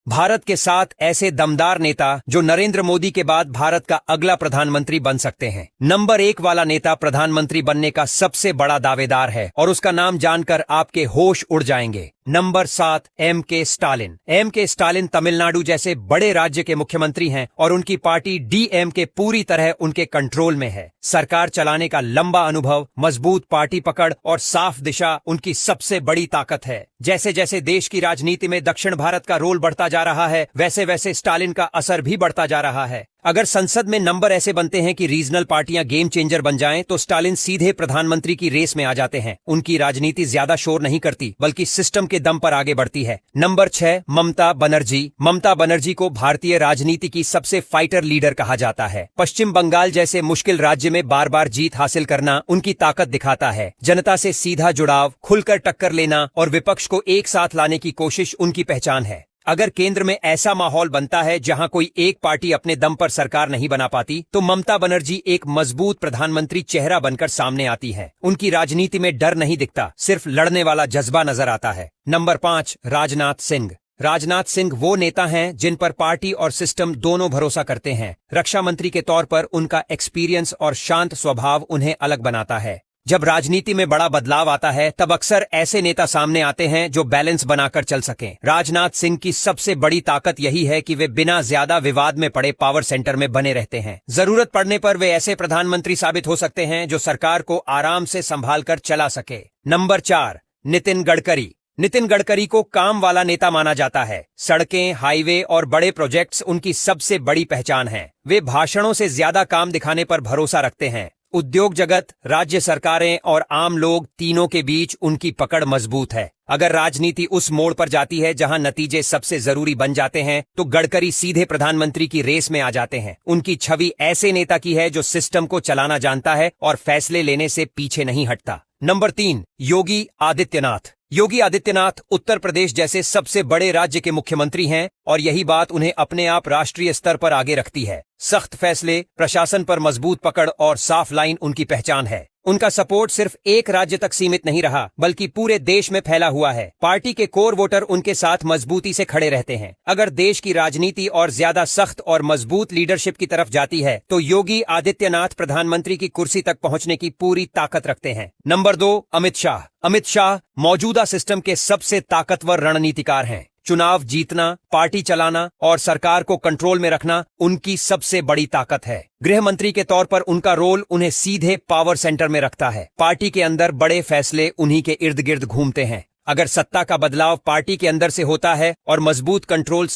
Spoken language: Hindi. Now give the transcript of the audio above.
भारत के 7 ऐसे दमदार नेता जो नरेंद्र मोदी के बाद भारत का अगला प्रधानमंत्री बन सकते हैं। नंबर 1 वाला नेता प्रधानमंत्री बनने का सबसे बड़ा दावेदार है और उसका नाम जानकर आपके होश उड़ जाएंगे। Number 7 M.K. Stalin. M.K. Stalin Tamil Nadu जैसे बड़े राज्य के मुख्यमंत्री हैं और उनकी पार्टी DMK पूरी तरह उनके कंट्रोल में है। सरकार चलाने का लंबा अनुभव, मजबूत पार्टी पकड़ और साफ दिशा उनकी सबसे बड़ी ताकत है। जैसे जैसे देश की राजनीति में दक्षिण भारत का रोल बढ़ता जा रहा है, वैसे वैसे स्टालिन का असर भी बढ़ता जा रहा है। अगर संसद में नंबर ऐसे बनते हैं कि रीजनल पार्टियां गेम चेंजर बन जाएं, तो स्टालिन सीधे प्रधानमंत्री की रेस में आ जाते हैं। उनकी राजनीति ज्यादा शोर नहीं करती, बल्कि सिस्टम के दम पर आगे बढ़ती है। नंबर 6 ममता बनर्जी। ममता बनर्जी को भारतीय राजनीति की सबसे फाइटर लीडर कहा जाता है। पश्चिम बंगाल जैसे मुश्किल राज्य में बार बार जीत हासिल करना उनकी ताकत दिखाता है। जनता से सीधा जुड़ाव, खुलकर टक्कर लेना और विपक्ष को एक साथ लाने की कोशिश उनकी पहचान है। अगर केंद्र में ऐसा माहौल बनता है जहां कोई एक पार्टी अपने दम पर सरकार नहीं बना पाती, तो ममता बनर्जी एक मजबूत प्रधानमंत्री चेहरा बनकर सामने आती है। उनकी राजनीति में डर नहीं दिखता, सिर्फ लड़ने वाला जज्बा नजर आता है। नंबर 5 राजनाथ सिंह। राजनाथ सिंह वो नेता हैं जिन पर पार्टी और सिस्टम दोनों भरोसा करते हैं। रक्षा मंत्री के तौर पर उनका एक्सपीरियंस और शांत स्वभाव उन्हें अलग बनाता है। जब राजनीति में बड़ा बदलाव आता है, तब अक्सर ऐसे नेता सामने आते हैं जो बैलेंस बनाकर चल सकें। राजनाथ सिंह की सबसे बड़ी ताकत यही है कि वे बिना ज्यादा विवाद में पड़े पावर सेंटर में बने रहते हैं। जरूरत पड़ने पर वे ऐसे प्रधानमंत्री साबित हो सकते हैं जो सरकार को आराम से संभालकर चला सके। नंबर 4 नितिन गडकरी। नितिन गडकरी को काम वाला नेता माना जाता है। सड़कें, हाईवे और बड़े प्रोजेक्ट्स उनकी सबसे बड़ी पहचान है। वे भाषणों से ज्यादा काम दिखाने पर भरोसा रखते हैं। उद्योग जगत, राज्य सरकारें और आम लोग तीनों के बीच उनकी पकड़ मजबूत है। अगर राजनीति उस मोड़ पर जाती है जहां नतीजे सबसे जरूरी बन जाते हैं, तो गडकरी सीधे प्रधानमंत्री की रेस में आ जाते हैं। उनकी छवि ऐसे नेता की है जो सिस्टम को चलाना जानता है और फैसले लेने से पीछे नहीं हटता। नंबर 3 योगी आदित्यनाथ। योगी आदित्यनाथ उत्तर प्रदेश जैसे सबसे बड़े राज्य के मुख्यमंत्री हैं और यही बात उन्हें अपने आप राष्ट्रीय स्तर पर आगे रखती है। सख्त फैसले, प्रशासन पर मजबूत पकड़ और साफ लाइन उनकी पहचान है। उनका सपोर्ट सिर्फ एक राज्य तक सीमित नहीं रहा, बल्कि पूरे देश में फैला हुआ है। पार्टी के कोर वोटर उनके साथ मजबूती से खड़े रहते हैं। अगर देश की राजनीति और ज्यादा सख्त और मजबूत लीडरशिप की तरफ जाती है, तो योगी आदित्यनाथ प्रधानमंत्री की कुर्सी तक पहुंचने की पूरी ताकत रखते हैं। नंबर 2 अमित शाह। अमित शाह मौजूदा सिस्टम के सबसे ताकतवर रणनीतिकार हैं। चुनाव जीतना, पार्टी चलाना और सरकार को कंट्रोल में रखना उनकी सबसे बड़ी ताकत है। गृह मंत्री के तौर पर उनका रोल उन्हें सीधे पावर सेंटर में रखता है। पार्टी के अंदर बड़े फैसले उन्हीं के इर्द गिर्द घूमते हैं। अगर सत्ता का बदलाव पार्टी के अंदर से होता है और मजबूत कंट्रोल